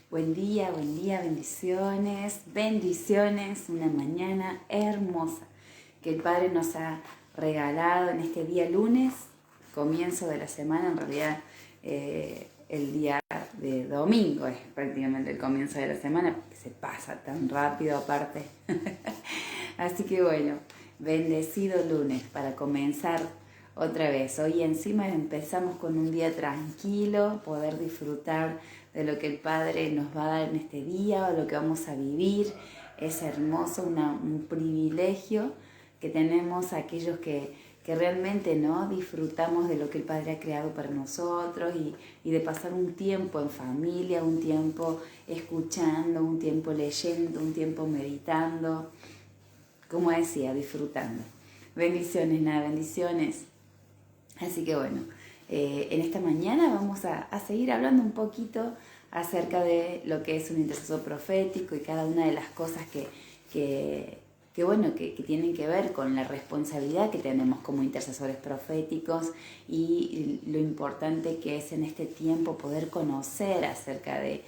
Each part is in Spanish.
Buen día, bendiciones, bendiciones, una mañana hermosa que el Padre nos ha regalado en este día lunes, comienzo de la semana, en realidad el día de domingo es prácticamente el comienzo de la semana, porque se pasa tan rápido aparte. Así que bueno, bendecido lunes para comenzar otra vez. Hoy encima empezamos con un día tranquilo, poder disfrutar de lo que el Padre nos va a dar en este día o lo que vamos a vivir. Es hermoso, un privilegio que tenemos aquellos que realmente no disfrutamos de lo que el Padre ha creado para nosotros y de pasar un tiempo en familia, un tiempo escuchando, un tiempo leyendo, un tiempo meditando, como decía, disfrutando. Bendiciones, bendiciones. Así que bueno, en esta mañana vamos a seguir hablando un poquito acerca de lo que es un intercesor profético y cada una de las cosas que tienen que ver con la responsabilidad que tenemos como intercesores proféticos y lo importante que es en este tiempo poder conocer acerca de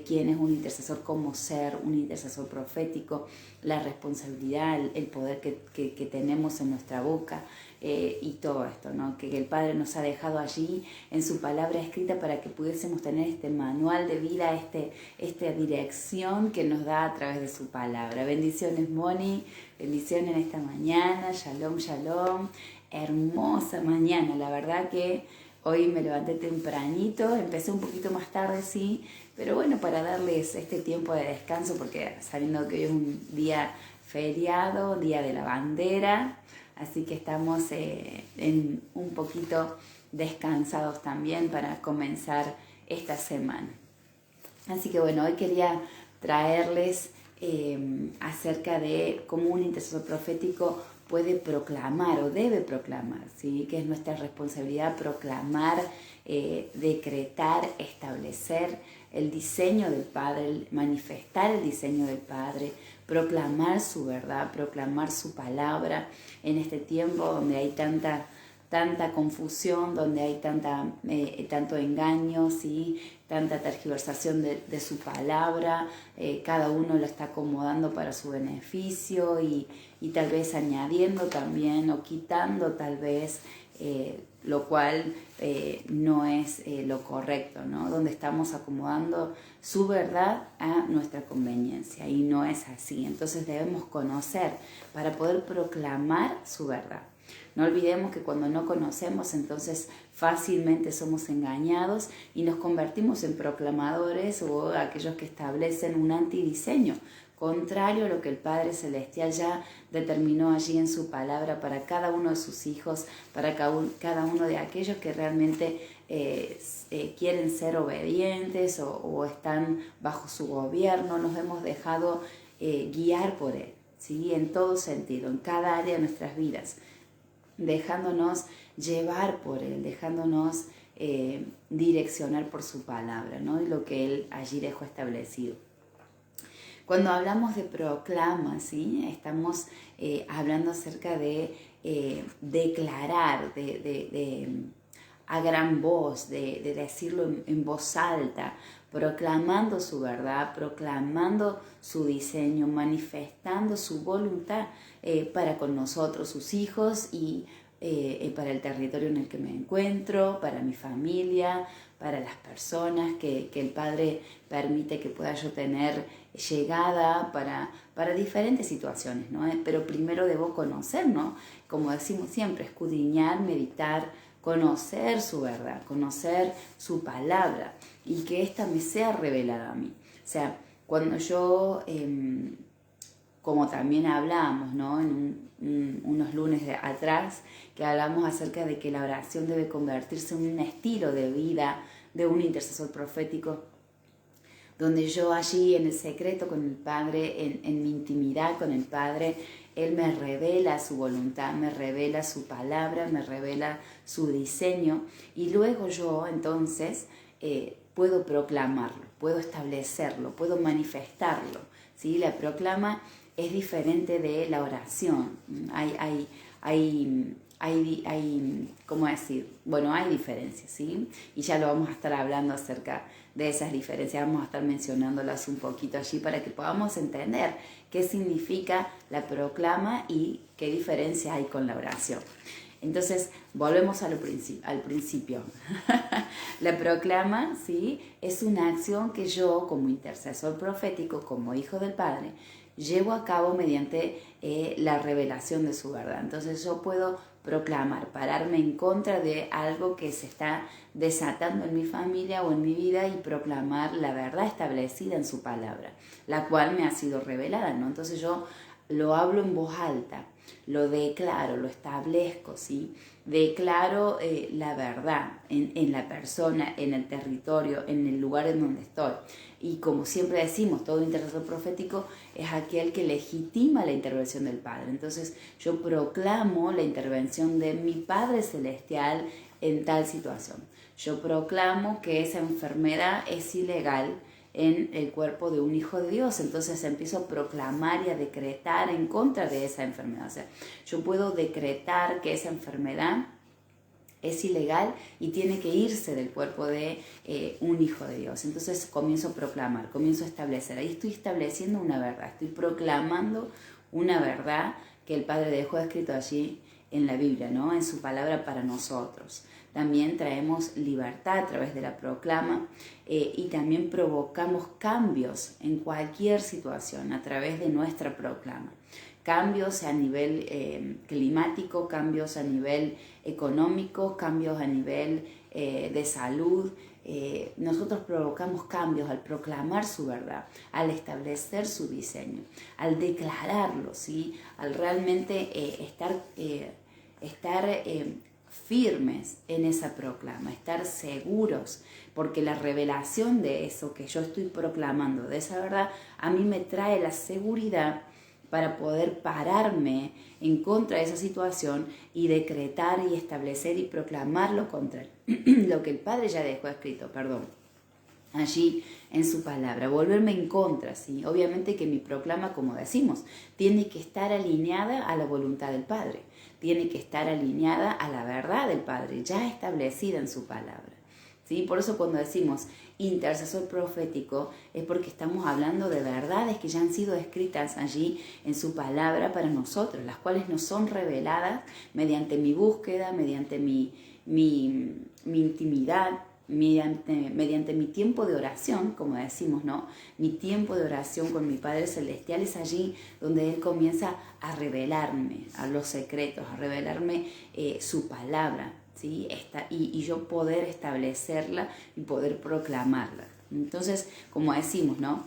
quién es un intercesor, cómo ser un intercesor profético, la responsabilidad, el poder que tenemos en nuestra boca. Y todo esto, ¿no? Que el Padre nos ha dejado allí en su palabra escrita para que pudiésemos tener este manual de vida, esta dirección que nos da a través de su palabra. Bendiciones, Moni, bendiciones en esta mañana, shalom, shalom, hermosa mañana, la verdad que hoy me levanté tempranito, empecé un poquito más tarde, sí, pero bueno, para darles este tiempo de descanso, porque sabiendo que hoy es un día feriado, día de la bandera, así que estamos en un poquito descansados también para comenzar esta semana. Así que bueno, hoy quería traerles acerca de cómo un intercesor profético puede proclamar o debe proclamar, ¿sí? Que es nuestra responsabilidad proclamar, decretar, establecer el diseño del Padre, manifestar el diseño del Padre, proclamar su verdad, proclamar su palabra en este tiempo donde hay tanta confusión, donde hay tanto engaño, ¿sí? Tanta tergiversación de su palabra, cada uno lo está acomodando para su beneficio y tal vez añadiendo también o quitando tal vez, lo cual no es lo correcto, ¿no? Donde estamos acomodando su verdad a nuestra conveniencia y no es así. Entonces debemos conocer para poder proclamar su verdad. No olvidemos que cuando no conocemos, entonces fácilmente somos engañados y nos convertimos en proclamadores o aquellos que establecen un antidiseño, contrario a lo que el Padre Celestial ya determinó allí en su palabra para cada uno de sus hijos, para cada uno de aquellos que realmente quieren ser obedientes o están bajo su gobierno. Nos hemos dejado guiar por Él, ¿sí? En todo sentido, en cada área de nuestras vidas, dejándonos llevar por Él, dejándonos direccionar por su palabra, ¿no? Y lo que Él allí dejó establecido. Cuando hablamos de proclama, ¿sí? Estamos hablando acerca de declarar, a gran voz, de decirlo en voz alta, proclamando su verdad, proclamando su diseño, manifestando su voluntad para con nosotros, sus hijos, y para el territorio en el que me encuentro, para mi familia, para las personas que el Padre permite que pueda yo tener llegada para diferentes situaciones, ¿no? Pero primero debo conocer, ¿no? Como decimos siempre, escudriñar, meditar, conocer su verdad, conocer su palabra y que ésta me sea revelada a mí. O sea, cuando yo, como también hablábamos, ¿no? En unos lunes atrás, que hablamos acerca de que la oración debe convertirse en un estilo de vida de un intercesor profético, donde yo allí en el secreto con el Padre, en mi intimidad con el Padre, Él me revela su voluntad, me revela su palabra, me revela su diseño y luego yo entonces puedo proclamarlo, puedo establecerlo, puedo manifestarlo, ¿sí? La proclama es diferente de la oración. ¿Cómo decir? Bueno, hay diferencias, ¿sí? Y ya lo vamos a estar hablando acerca de esas diferencias. Vamos a estar mencionándolas un poquito allí para que podamos entender qué significa la proclama y qué diferencia hay con la oración. Entonces, volvemos al principio. La proclama, ¿sí?, es una acción que yo, como intercesor profético, como hijo del Padre, llevo a cabo mediante la revelación de su verdad. Entonces yo puedo proclamar, pararme en contra de algo que se está desatando en mi familia o en mi vida y proclamar la verdad establecida en su palabra, la cual me ha sido revelada, ¿no? Entonces yo lo hablo en voz alta, lo declaro, lo establezco, ¿sí? Declaro la verdad en la persona, en el territorio, en el lugar en donde estoy. Y como siempre decimos, todo intercesor profético es aquel que legitima la intervención del Padre. Entonces yo proclamo la intervención de mi Padre Celestial en tal situación. Yo proclamo que esa enfermedad es ilegal en el cuerpo de un hijo de Dios. Entonces empiezo a proclamar y a decretar en contra de esa enfermedad. O sea, yo puedo decretar que esa enfermedad es ilegal y tiene que irse del cuerpo de un hijo de Dios. Entonces comienzo a proclamar, comienzo a establecer. Ahí estoy estableciendo una verdad, estoy proclamando una verdad que el Padre dejó escrito allí en la Biblia, ¿no? En su palabra para nosotros. También traemos libertad a través de la proclama y también provocamos cambios en cualquier situación a través de nuestra proclama. Cambios a nivel climático, cambios a nivel económico, cambios a nivel de salud. Nosotros provocamos cambios al proclamar su verdad, al establecer su diseño, al declararlo, ¿sí? Al realmente estar firmes en esa proclama, estar seguros, porque la revelación de eso que yo estoy proclamando, de esa verdad, a mí me trae la seguridad para poder pararme en contra de esa situación y decretar y establecer y proclamar lo contrario, lo que el Padre ya dejó escrito, allí en su palabra, volverme en contra, ¿sí? Obviamente que mi proclama, como decimos, tiene que estar alineada a la voluntad del Padre, tiene que estar alineada a la verdad del Padre, ya establecida en su palabra, ¿sí? Por eso cuando decimos intercesor profético es porque estamos hablando de verdades que ya han sido escritas allí en su palabra para nosotros, las cuales nos son reveladas mediante mi búsqueda, mediante mi intimidad, mediante mi tiempo de oración, como decimos, ¿no? Mi tiempo de oración con mi Padre Celestial es allí donde Él comienza a revelarme a los secretos, a revelarme su palabra, ¿sí? Y yo poder establecerla y poder proclamarla. Entonces, como decimos, ¿no?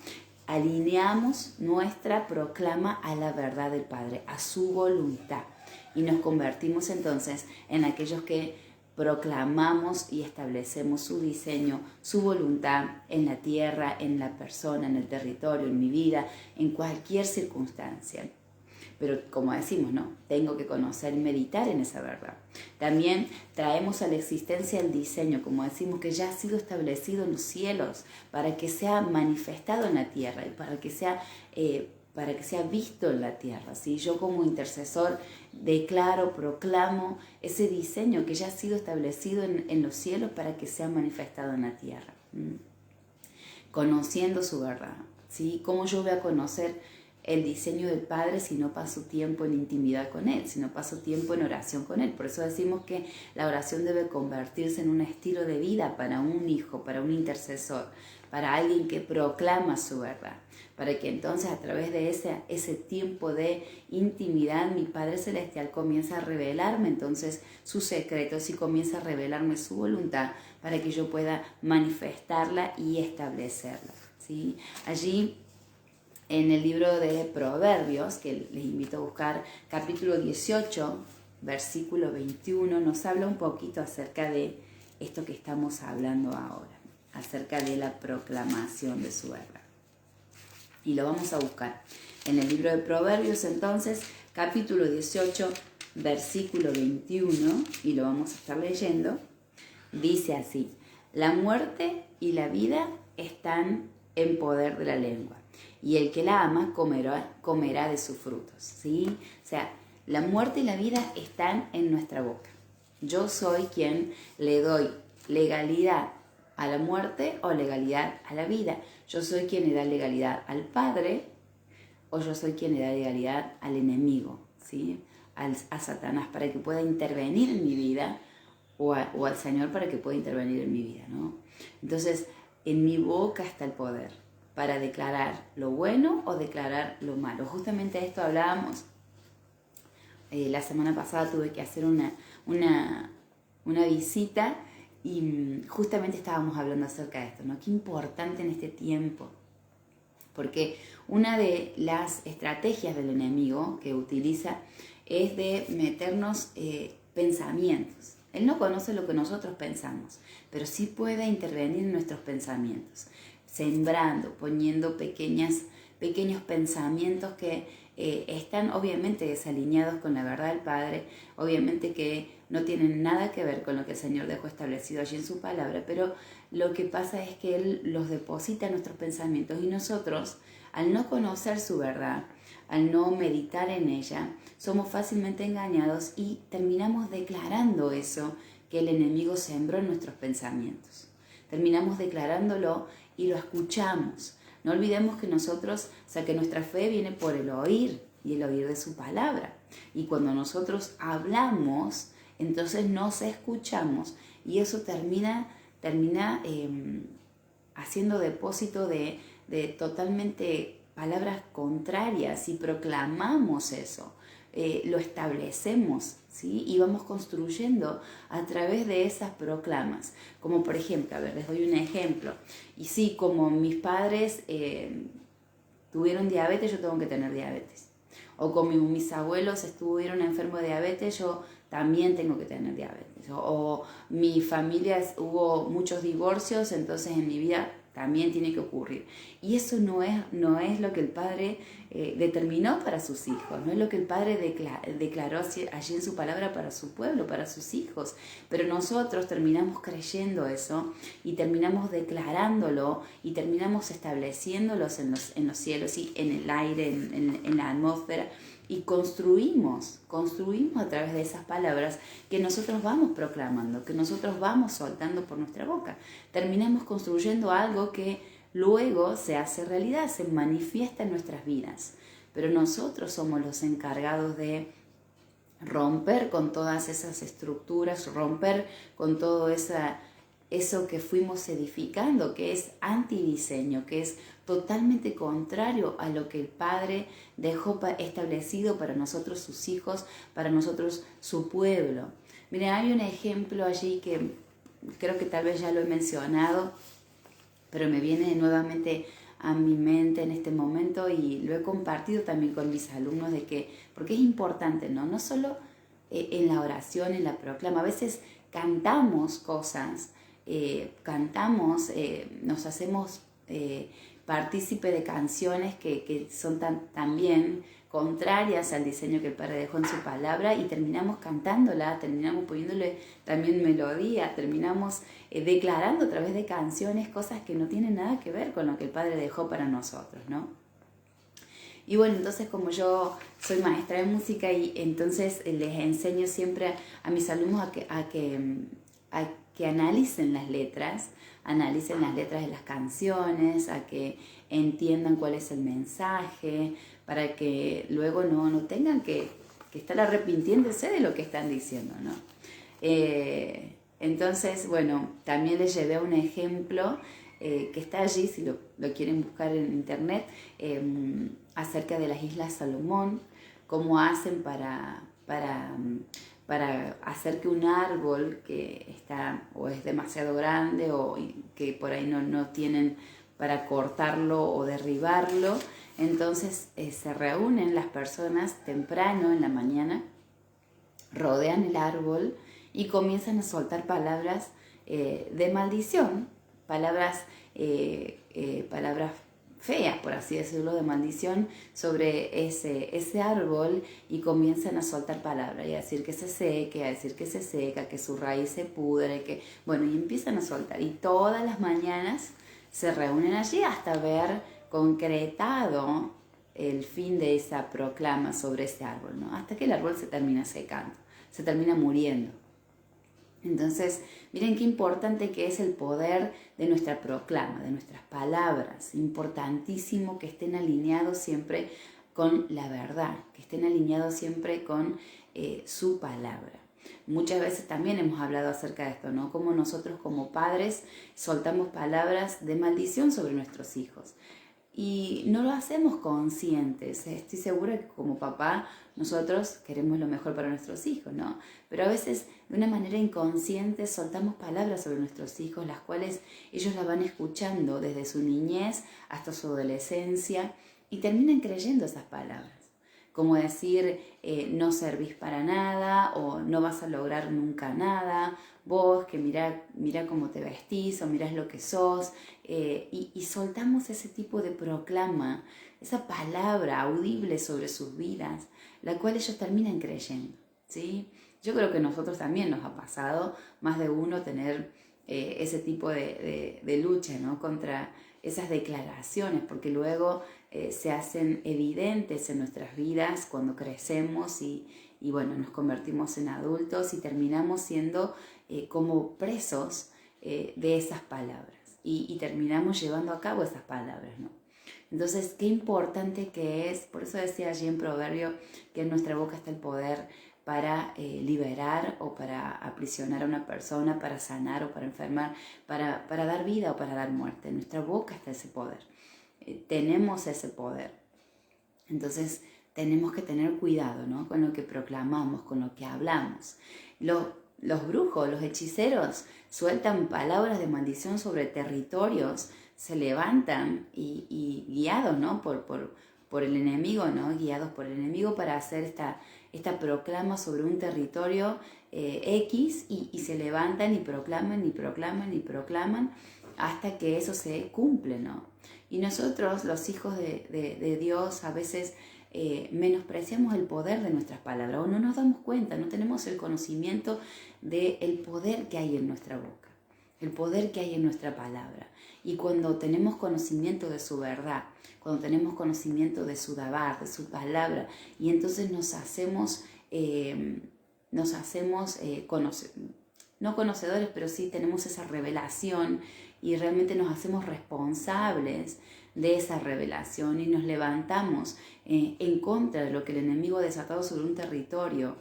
Alineamos nuestra proclama a la verdad del Padre, a su voluntad, y nos convertimos entonces en aquellos que proclamamos y establecemos su diseño, su voluntad en la tierra, en la persona, en el territorio, en mi vida, en cualquier circunstancia. Pero como decimos, ¿no? Tengo que conocer y meditar en esa verdad. También traemos a la existencia el diseño, como decimos, que ya ha sido establecido en los cielos para que sea manifestado en la tierra y para que sea visto en la tierra, ¿sí? Yo como intercesor declaro, proclamo ese diseño que ya ha sido establecido en los cielos para que sea manifestado en la tierra. Conociendo su verdad, ¿sí? ¿Cómo yo voy a conocer el diseño del Padre si no paso tiempo en intimidad con Él, si no paso tiempo en oración con Él? Por eso decimos que la oración debe convertirse en un estilo de vida para un hijo, para un intercesor, para alguien que proclama su verdad, para que entonces a través de ese tiempo de intimidad mi Padre Celestial comienza a revelarme entonces sus secretos y comienza a revelarme su voluntad para que yo pueda manifestarla y establecerla, ¿sí? Allí en el libro de Proverbios, que les invito a buscar, capítulo 18, versículo 21, nos habla un poquito acerca de esto que estamos hablando ahora, acerca de la proclamación de su verdad. Y lo vamos a buscar en el libro de Proverbios, entonces, capítulo 18, versículo 21, y lo vamos a estar leyendo. Dice así: la muerte y la vida están en poder de la lengua, y el que la ama comerá de sus frutos, ¿sí? O sea, la muerte y la vida están en nuestra boca. Yo soy quien le doy legalidad a la muerte o legalidad a la vida. Yo soy quien le da legalidad al Padre o yo soy quien le da legalidad al enemigo, ¿sí? A Satanás para que pueda intervenir en mi vida o al Señor para que pueda intervenir en mi vida, ¿no? Entonces, en mi boca está el poder para declarar lo bueno o declarar lo malo. Justamente de esto hablábamos. La semana pasada tuve que hacer una visita y justamente estábamos hablando acerca de esto, ¿no? Qué importante en este tiempo. Porque una de las estrategias del enemigo que utiliza es de meternos pensamientos. Él no conoce lo que nosotros pensamos, pero sí puede intervenir en nuestros pensamientos, sembrando, poniendo pequeños pensamientos que están obviamente desalineados con la verdad del Padre, obviamente que no tienen nada que ver con lo que el Señor dejó establecido allí en su palabra, pero lo que pasa es que Él los deposita en nuestros pensamientos y nosotros, al no conocer su verdad, al no meditar en ella, somos fácilmente engañados y terminamos declarando eso que el enemigo sembró en nuestros pensamientos. Terminamos declarándolo y lo escuchamos. No olvidemos que nosotros, que nuestra fe viene por el oír y el oír de su palabra. Y cuando nosotros hablamos, entonces nos escuchamos y eso termina haciendo depósito de totalmente palabras contrarias y proclamamos eso, lo establecemos, ¿sí? Y vamos construyendo a través de esas proclamas. Como por ejemplo, a ver, les doy un ejemplo. Y sí, como mis padres tuvieron diabetes, yo tengo que tener diabetes. O como mis abuelos estuvieron enfermos de diabetes, yo también tengo que tener diabetes. O mi familia hubo muchos divorcios, entonces en mi vida también tiene que ocurrir. Y eso no es lo que el Padre determinó para sus hijos, no es lo que el Padre declaró allí en su palabra para su pueblo, para sus hijos. Pero nosotros terminamos creyendo eso y terminamos declarándolo y terminamos estableciéndolos en los cielos y en el aire, en la atmósfera. Y construimos a través de esas palabras que nosotros vamos proclamando, que nosotros vamos soltando por nuestra boca. Terminamos construyendo algo que luego se hace realidad, se manifiesta en nuestras vidas. Pero nosotros somos los encargados de romper con todas esas estructuras, romper con todo eso que fuimos edificando, que es antidiseño, que es totalmente contrario a lo que el Padre dejó establecido para nosotros sus hijos, para nosotros su pueblo. Miren, hay un ejemplo allí que creo que tal vez ya lo he mencionado, pero me viene nuevamente a mi mente en este momento y lo he compartido también con mis alumnos porque es importante, ¿no? No solo en la oración, en la proclama, a veces cantamos cosas, nos hacemos partícipe de canciones que son también contrarias al diseño que el Padre dejó en su palabra y terminamos cantándola, terminamos poniéndole también melodía, terminamos declarando a través de canciones cosas que no tienen nada que ver con lo que el Padre dejó para nosotros, ¿no? Y bueno, entonces como yo soy maestra de música y entonces les enseño siempre a mis alumnos a que analicen las letras de las canciones, a que entiendan cuál es el mensaje, para que luego no tengan que estar arrepintiéndose de lo que están diciendo, ¿no? Entonces, bueno, también les llevé un ejemplo que está allí, si lo quieren buscar en internet, acerca de las Islas Salomón, cómo hacen para hacer que un árbol que está o es demasiado grande o que por ahí no tienen para cortarlo o derribarlo, entonces se reúnen las personas temprano en la mañana, rodean el árbol y comienzan a soltar palabras de maldición, palabras feas, por así decirlo, de maldición sobre ese árbol y comienzan a soltar palabras y a decir que se seque, a decir que se seca, que su raíz se pudre, y empiezan a soltar. Y todas las mañanas se reúnen allí hasta ver concretado el fin de esa proclama sobre ese árbol, ¿no? Hasta que el árbol se termina secando, se termina muriendo. Entonces, miren qué importante que es el poder de nuestra proclama, de nuestras palabras. Importantísimo que estén alineados siempre con la verdad, que estén alineados siempre con su palabra. Muchas veces también hemos hablado acerca de esto, ¿no? Como nosotros como padres soltamos palabras de maldición sobre nuestros hijos. Y no lo hacemos conscientes. Estoy segura que como papá nosotros queremos lo mejor para nuestros hijos, ¿no? Pero a veces de una manera inconsciente soltamos palabras sobre nuestros hijos, las cuales ellos las van escuchando desde su niñez hasta su adolescencia y terminan creyendo esas palabras. Como decir, no servís para nada o no vas a lograr nunca nada, vos que mira cómo te vestís o mirás lo que sos, y soltamos ese tipo de proclama, esa palabra audible sobre sus vidas, la cual ellos terminan creyendo, ¿sí? Yo creo que a nosotros también nos ha pasado, más de uno, tener ese tipo de lucha, ¿no? Contra esas declaraciones, porque luego se hacen evidentes en nuestras vidas cuando crecemos y bueno, nos convertimos en adultos y terminamos siendo como presos de esas palabras y terminamos llevando a cabo esas palabras, ¿no? Entonces, qué importante que es, por eso decía allí en Proverbio que en nuestra boca está el poder para liberar o para aprisionar a una persona, para sanar o para enfermar, para dar vida o para dar muerte. En nuestra boca está ese poder. Tenemos ese poder. Entonces tenemos que tener cuidado, ¿no? Con lo que proclamamos, con lo que hablamos. Los brujos, los hechiceros sueltan palabras de maldición sobre territorios, se levantan y guiados, ¿no? por el enemigo, ¿no? Guiados por el enemigo para hacer esta proclama sobre un territorio X y se levantan y proclaman y proclaman y proclaman hasta que eso se cumple, ¿no? Y nosotros, los hijos de Dios, a veces menospreciamos el poder de nuestras palabras o no nos damos cuenta, no tenemos el conocimiento del poder que hay en nuestra boca, el poder que hay en nuestra palabra. Y cuando tenemos conocimiento de su verdad, cuando tenemos conocimiento de su dabar, de su palabra, y entonces nos hacemos no conocedores, pero sí tenemos esa revelación y realmente nos hacemos responsables de esa revelación y nos levantamos en contra de lo que el enemigo ha desatado sobre un territorio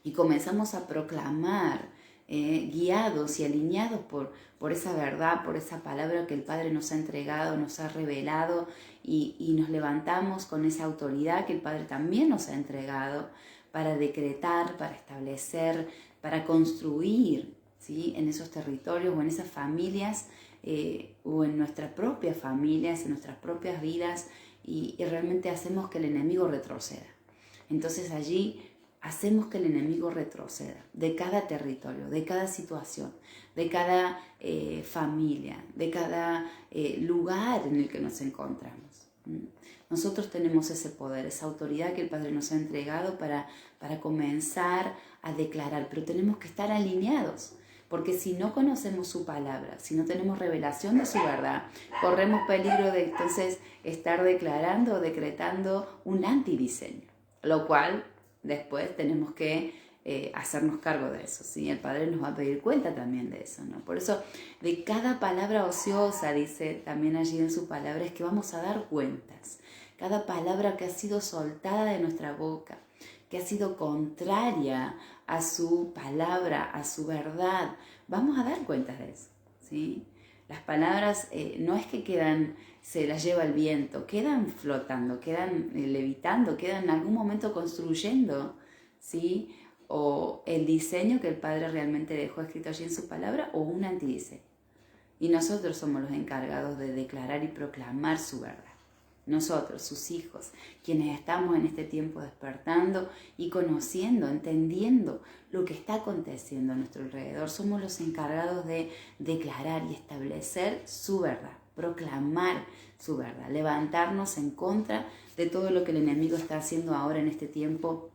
y comenzamos a proclamar guiados y alineados por esa verdad, por esa palabra que el Padre nos ha entregado, nos ha revelado y nos levantamos con esa autoridad que el Padre también nos ha entregado para decretar, para establecer, para construir, ¿sí? En esos territorios o en esas familias o en nuestras propias familias, en nuestras propias vidas y realmente hacemos que el enemigo retroceda. Entonces allí hacemos que el enemigo retroceda de cada territorio, de cada situación, de cada familia, de cada lugar en el que nos encontramos. Nosotros tenemos ese poder, esa autoridad que el Padre nos ha entregado para comenzar a declarar, pero tenemos que estar alineados, porque si no conocemos su palabra, si no tenemos revelación de su verdad, corremos peligro de entonces estar declarando o decretando un antidiseño, lo cual después tenemos que hacernos cargo de eso, ¿sí? El Padre nos va a pedir cuenta también de eso, ¿no? Por eso, de cada palabra ociosa, dice también allí en su palabra, es que vamos a dar cuentas. Cada palabra que ha sido soltada de nuestra boca, que ha sido contraria a su palabra, a su verdad, vamos a dar cuentas de eso, ¿sí? Las palabras no es que quedan, se las lleva el viento, quedan flotando, quedan levitando, quedan en algún momento construyendo, ¿sí? O el diseño que el Padre realmente dejó escrito allí en su palabra o un antidiseño. Y nosotros somos los encargados de declarar y proclamar su verdad. Nosotros, sus hijos, quienes estamos en este tiempo despertando y conociendo, entendiendo lo que está aconteciendo a nuestro alrededor, somos los encargados de declarar y establecer su verdad, proclamar su verdad, levantarnos en contra de todo lo que el enemigo está haciendo ahora en este tiempo,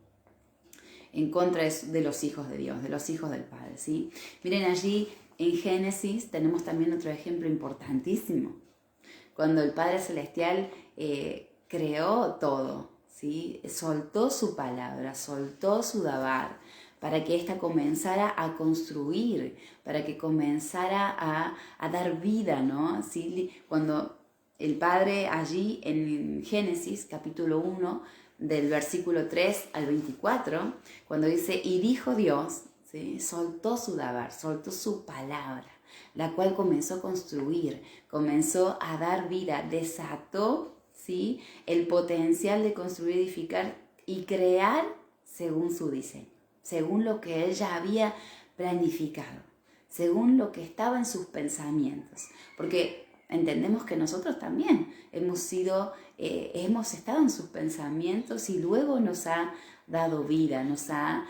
en contra de los hijos de Dios, de los hijos del Padre, ¿sí? Miren, allí en Génesis tenemos también otro ejemplo importantísimo. Cuando el Padre Celestial creó todo, ¿sí? Soltó su palabra, soltó su dabar, para que ésta comenzara a construir, para que comenzara a dar vida, ¿no? ¿Sí? Cuando el Padre allí en Génesis capítulo 1, del versículo 3 al 24, cuando dice, y dijo Dios, ¿sí? Soltó su dabar, soltó su palabra, la cual comenzó a construir, comenzó a dar vida, desató, ¿sí? El potencial de construir, edificar y crear según su diseño, según lo que él ya había planificado, según lo que estaba en sus pensamientos. Porque entendemos que nosotros también hemos estado en sus pensamientos y luego nos ha dado vida, nos ha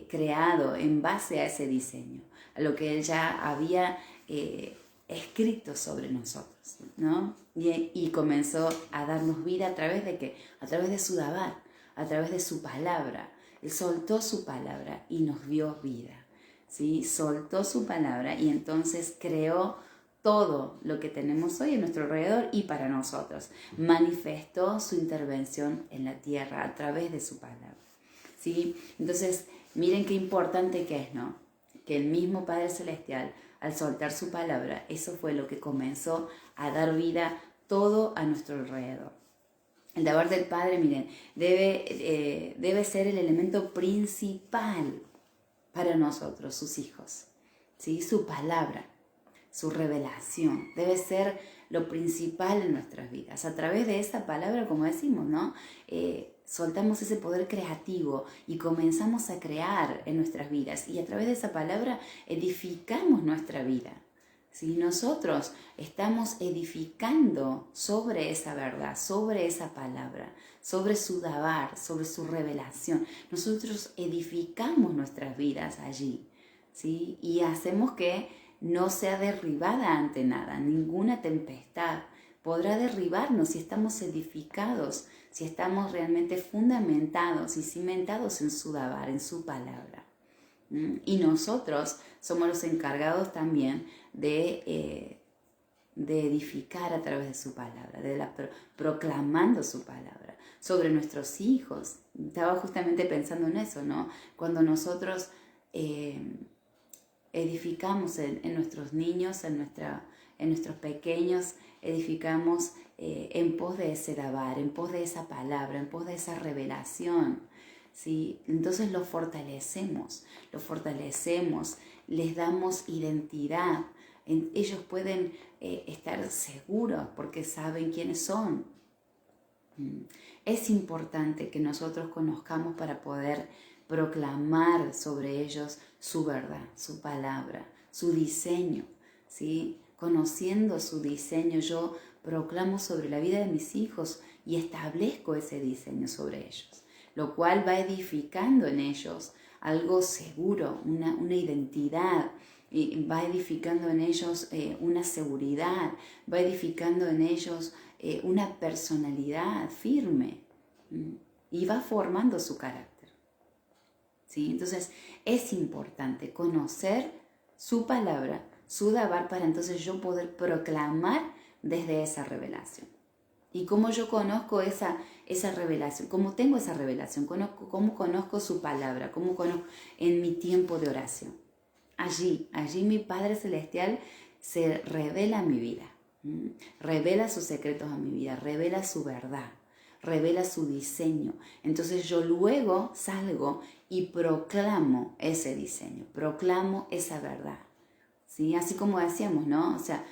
creado en base a ese diseño, a lo que él ya había escrito sobre nosotros, ¿no? Y comenzó a darnos vida a través de ¿qué? A través de su dabar, a través de su palabra. Él soltó su palabra y nos dio vida, ¿sí? Soltó su palabra y entonces creó todo lo que tenemos hoy a nuestro alrededor y para nosotros. Manifestó su intervención en la tierra a través de su palabra, ¿sí? Entonces, miren qué importante que es, ¿no? Que el mismo Padre Celestial, al soltar su palabra, eso fue lo que comenzó a dar vida todo a nuestro alrededor. El dabar del Padre, miren, debe ser el elemento principal para nosotros, sus hijos, ¿sí? Su palabra, su revelación, debe ser lo principal en nuestras vidas. A través de esa palabra, como decimos, ¿no? Soltamos ese poder creativo y comenzamos a crear en nuestras vidas. Y a través de esa palabra edificamos nuestra vida. ¿Sí? Nosotros estamos edificando sobre esa verdad, sobre esa palabra, sobre su dabar, sobre su revelación. Nosotros edificamos nuestras vidas allí, ¿sí? Y hacemos que no sea derribada ante nada. Ninguna tempestad podrá derribarnos si estamos edificados, si estamos realmente fundamentados y cimentados en su dabar, en su palabra. Y nosotros somos los encargados también de edificar a través de su palabra, proclamando su palabra sobre nuestros hijos. Estaba justamente pensando en eso, ¿no? Cuando nosotros edificamos en nuestros niños, en nuestros pequeños, edificamos en pos de ese dabar, en pos de esa palabra, en pos de esa revelación, ¿sí? Entonces los fortalecemos, les damos identidad. Ellos pueden estar seguros porque saben quiénes son. Es importante que nosotros conozcamos para poder proclamar sobre ellos su verdad, su palabra, su diseño, ¿sí? Conociendo su diseño, yo proclamo sobre la vida de mis hijos y establezco ese diseño sobre ellos, lo cual va edificando en ellos algo seguro, una identidad, y va edificando en ellos una seguridad, va edificando en ellos una personalidad firme y va formando su carácter, ¿sí? Entonces es importante conocer su palabra, su dabar, para entonces yo poder proclamar desde esa revelación. Y cómo yo conozco esa revelación, cómo tengo esa revelación, cómo conozco su palabra, cómo conozco en mi tiempo de oración. Allí mi Padre Celestial se revela a mi vida, revela sus secretos a mi vida, revela su verdad, revela su diseño. Entonces yo luego salgo y proclamo ese diseño, proclamo esa verdad, ¿sí? Así como decíamos, ¿no? O sea,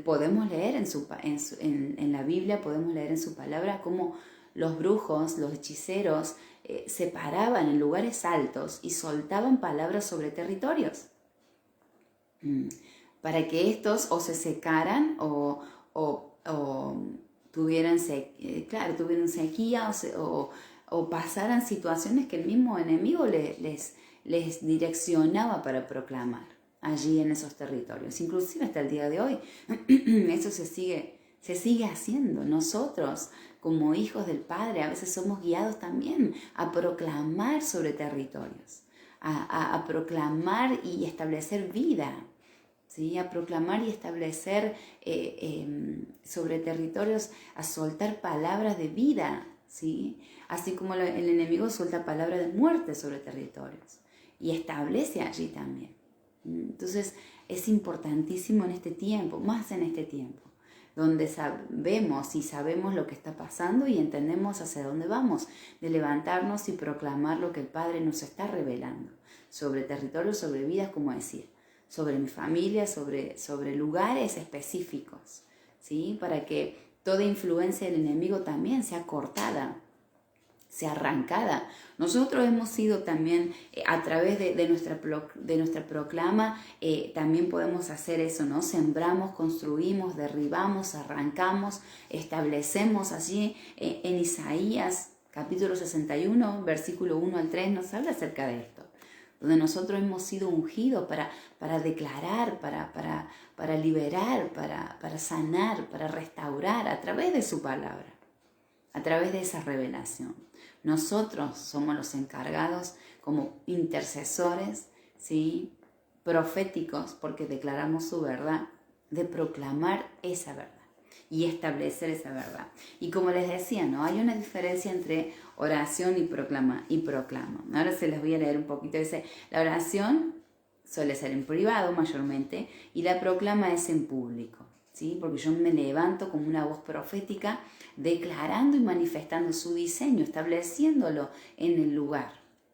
podemos leer en la Biblia, podemos leer en su palabra cómo los brujos, los hechiceros, se paraban en lugares altos y soltaban palabras sobre territorios para que estos o se secaran o tuvieran sequía o pasaran situaciones que el mismo enemigo les direccionaba para proclamar allí en esos territorios. Inclusive hasta el día de hoy eso se sigue haciendo. Nosotros, como hijos del Padre, a veces somos guiados también a proclamar sobre territorios, a proclamar y establecer vida, ¿sí? A proclamar y establecer sobre territorios, a soltar palabras de vida ¿sí? Así como el enemigo suelta palabra de muerte sobre territorios y establece allí también. Entonces es importantísimo en este tiempo, más en este tiempo, donde sabemos lo que está pasando y entendemos hacia dónde vamos, de levantarnos y proclamar lo que el Padre nos está revelando sobre territorios, sobre vidas, como decía, sobre mi familia, sobre lugares específicos, ¿sí? Para que toda influencia del enemigo también sea cortada, sea arrancada. Nosotros hemos sido también, a través de nuestra proclama, también podemos hacer eso, ¿no? Sembramos, construimos, derribamos, arrancamos, establecemos allí. En Isaías, capítulo 61, versículo 1 al 3, nos habla acerca de esto, donde nosotros hemos sido ungidos para declarar, para liberar, para sanar, para restaurar a través de su palabra, a través de esa revelación. Nosotros somos los encargados como intercesores, ¿sí? Proféticos, porque declaramos su verdad, de proclamar esa verdad y establecer esa verdad. Y como les decía, ¿no? Hay una diferencia entre oración y proclama. Ahora se les voy a leer un poquito. Dice, la oración suele ser en privado mayormente y la proclama es en público, ¿sí? Porque yo me levanto como una voz profética declarando y manifestando su diseño, estableciéndolo en el lugar,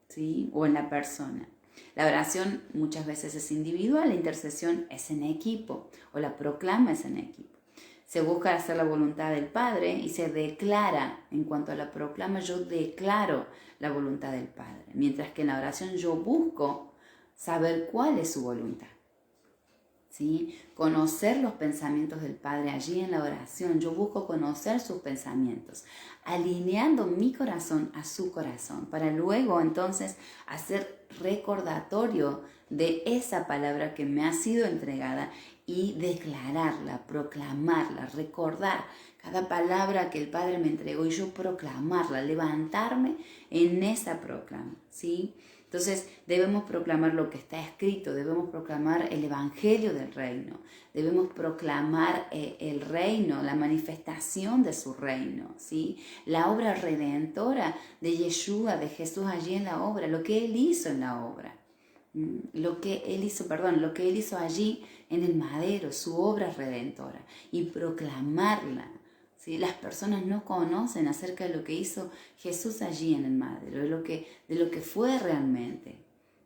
¿sí? O en la persona. La oración muchas veces es individual, la intercesión es en equipo o la proclama es en equipo. Se busca hacer la voluntad del Padre y se declara, en cuanto a la proclama, yo declaro la voluntad del Padre, mientras que en la oración yo busco saber cuál es su voluntad, ¿sí? Conocer los pensamientos del Padre allí en la oración. Yo busco conocer sus pensamientos, alineando mi corazón a su corazón, para luego entonces hacer recordatorio de esa palabra que me ha sido entregada y declararla, proclamarla, recordar cada palabra que el Padre me entregó y yo proclamarla, levantarme en esa proclama, ¿sí? Entonces debemos proclamar lo que está escrito, debemos proclamar el evangelio del reino, debemos proclamar el reino, la manifestación de su reino, ¿sí? La obra redentora de Yeshua, de Jesús allí en la obra, lo que Él hizo en la obra, lo que Él hizo allí en el madero, su obra redentora, y proclamarla. ¿Sí? Las personas no conocen acerca de lo que hizo Jesús allí en el madero, de lo que fue realmente,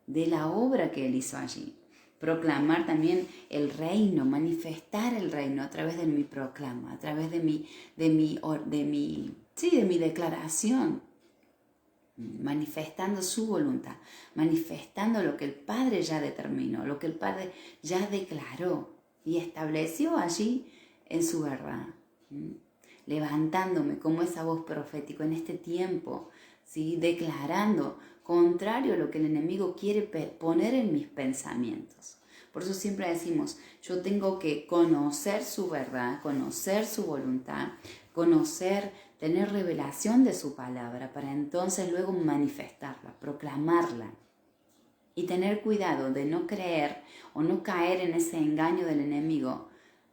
de la obra que Él hizo allí. Proclamar también el reino, manifestar el reino a través de mi proclama, a través de mi declaración, manifestando su voluntad, manifestando lo que el Padre ya determinó, lo que el Padre ya declaró y estableció allí en su verdad. Levantándome como esa voz profética en este tiempo, ¿sí? Declarando contrario a lo que el enemigo quiere poner en mis pensamientos. Por eso siempre decimos, yo tengo que conocer su verdad, conocer su voluntad, tener revelación de su palabra para entonces luego manifestarla, proclamarla. Y tener cuidado de no creer o no caer en ese engaño del enemigo,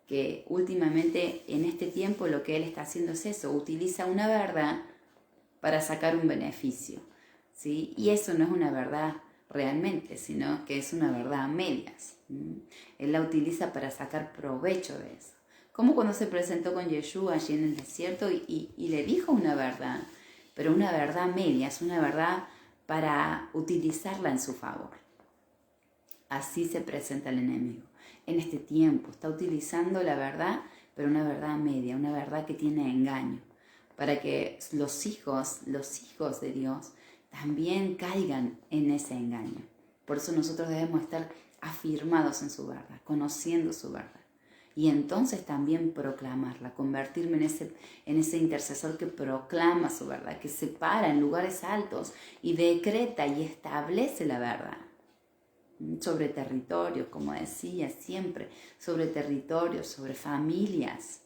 que últimamente en este tiempo lo que él está haciendo es eso, utiliza una verdad para sacar un beneficio, ¿sí? Y eso no es una verdad realmente, sino que es una verdad a medias. Él la utiliza para sacar provecho de eso. Como cuando se presentó con Yeshua allí en el desierto y le dijo una verdad, pero una verdad a medias, una verdad para utilizarla en su favor. Así se presenta el enemigo. En este tiempo está utilizando la verdad, pero una verdad a media, una verdad que tiene engaño, para que los hijos de Dios también caigan en ese engaño. Por eso nosotros debemos estar afirmados en su verdad, conociendo su verdad. Y entonces también proclamarla, convertirme en ese intercesor que proclama su verdad, que se para en lugares altos y decreta y establece la verdad. Sobre territorios, como decía siempre, sobre territorios, sobre familias,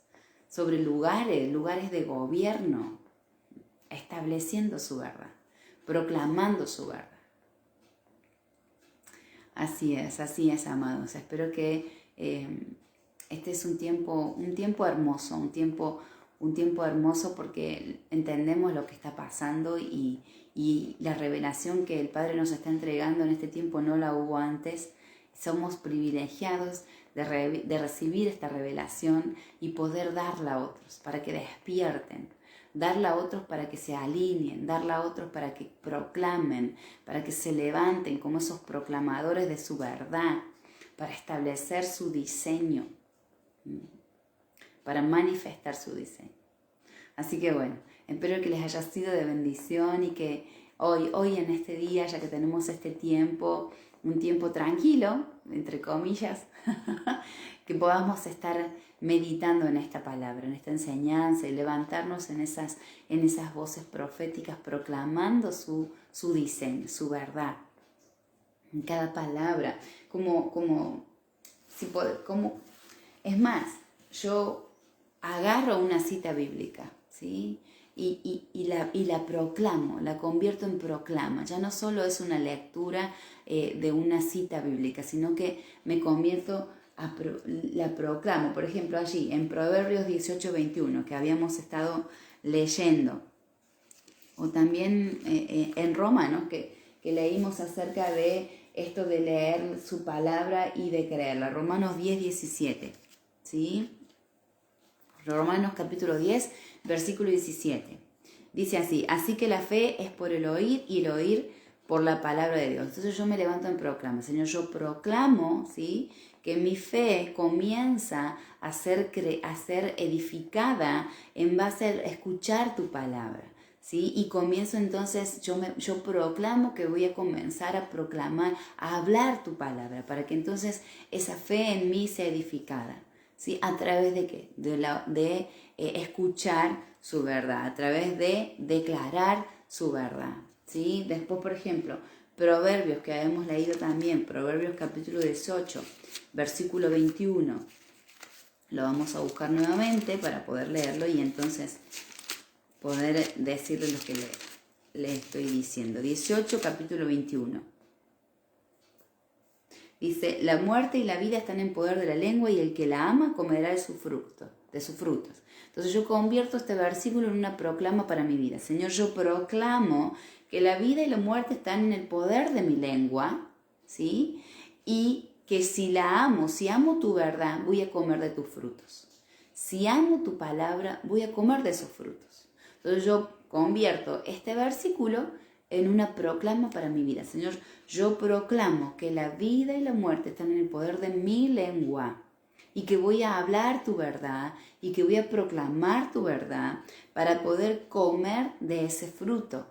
sobre lugares de gobierno, estableciendo su verdad, proclamando su verdad. Así es, amados. Espero que este es un tiempo hermoso, un tiempo un tiempo hermoso porque entendemos lo que está pasando y la revelación que el Padre nos está entregando en este tiempo no la hubo antes. Somos privilegiados de recibir esta revelación y poder darla a otros para que despierten, darla a otros para que se alineen, darla a otros para que proclamen, para que se levanten como esos proclamadores de su verdad, para establecer su diseño, para manifestar su diseño. Así que bueno, espero que les haya sido de bendición y que hoy en este día, ya que tenemos este tiempo, un tiempo tranquilo, entre comillas, que podamos estar meditando en esta palabra, en esta enseñanza y levantarnos en esas voces proféticas proclamando su diseño, su verdad. En cada palabra, es más, yo agarro una cita bíblica, ¿sí? Y la proclamo, la convierto en proclama. Ya no solo es una lectura de una cita bíblica, sino que me convierto la proclamo. Por ejemplo, allí en Proverbios 18:21, que habíamos estado leyendo, o también en Romanos, que leímos acerca de esto de leer su palabra y de creerla. Romanos 10:17, ¿sí? Romanos capítulo 10, versículo 17. Dice así: así que la fe es por el oír y el oír por la palabra de Dios. Entonces yo me levanto en proclama. Señor, yo proclamo, ¿sí?, que mi fe comienza a ser edificada en base a escuchar tu palabra, ¿sí? Y comienzo entonces, yo proclamo que voy a comenzar a proclamar, a hablar tu palabra, para que entonces esa fe en mí sea edificada, ¿sí? ¿A través de qué? De escuchar su verdad, a través de declarar su verdad, ¿sí? Después, por ejemplo, Proverbios, que hemos leído también, Proverbios capítulo 18, versículo 21. Lo vamos a buscar nuevamente para poder leerlo y entonces poder decirle lo que le estoy diciendo. 18, capítulo 21. Dice: la muerte y la vida están en poder de la lengua y el que la ama comerá de sus frutos. Entonces yo convierto este versículo en una proclama para mi vida. Señor, yo proclamo que la vida y la muerte están en el poder de mi lengua, ¿sí? Y que si amo tu verdad, voy a comer de tus frutos. Si amo tu palabra, voy a comer de esos frutos. Entonces yo convierto este versículo en una proclama para mi vida. Señor, yo proclamo que la vida y la muerte están en el poder de mi lengua y que voy a hablar tu verdad y que voy a proclamar tu verdad para poder comer de ese fruto,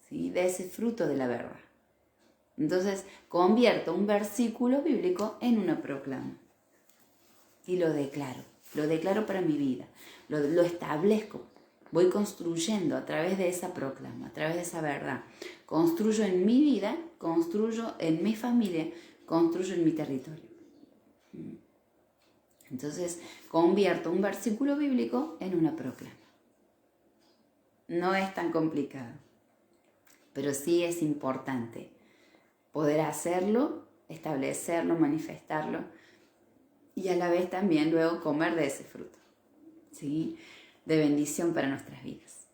¿sí? De ese fruto de la verdad. Entonces convierto un versículo bíblico en una proclama y lo declaro para mi vida, lo establezco. Voy construyendo a través de esa proclama, a través de esa verdad. Construyo en mi vida, construyo en mi familia, construyo en mi territorio. Entonces, convierto un versículo bíblico en una proclama. No es tan complicado, pero sí es importante poder hacerlo, establecerlo, manifestarlo y a la vez también luego comer de ese fruto, ¿sí?, de bendición para nuestras vidas.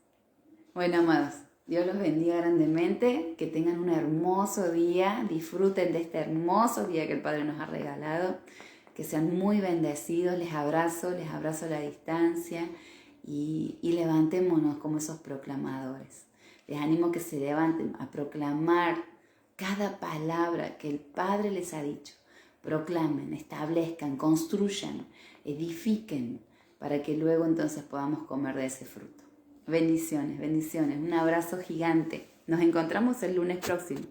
Bueno, amados, Dios los bendiga grandemente, que tengan un hermoso día, disfruten de este hermoso día que el Padre nos ha regalado, que sean muy bendecidos, les abrazo a la distancia y levantémonos como esos proclamadores. Les animo a que se levanten a proclamar cada palabra que el Padre les ha dicho. Proclamen, establezcan, construyan, edifiquen, para que luego entonces podamos comer de ese fruto. Bendiciones, bendiciones. Un abrazo gigante. Nos encontramos el lunes próximo.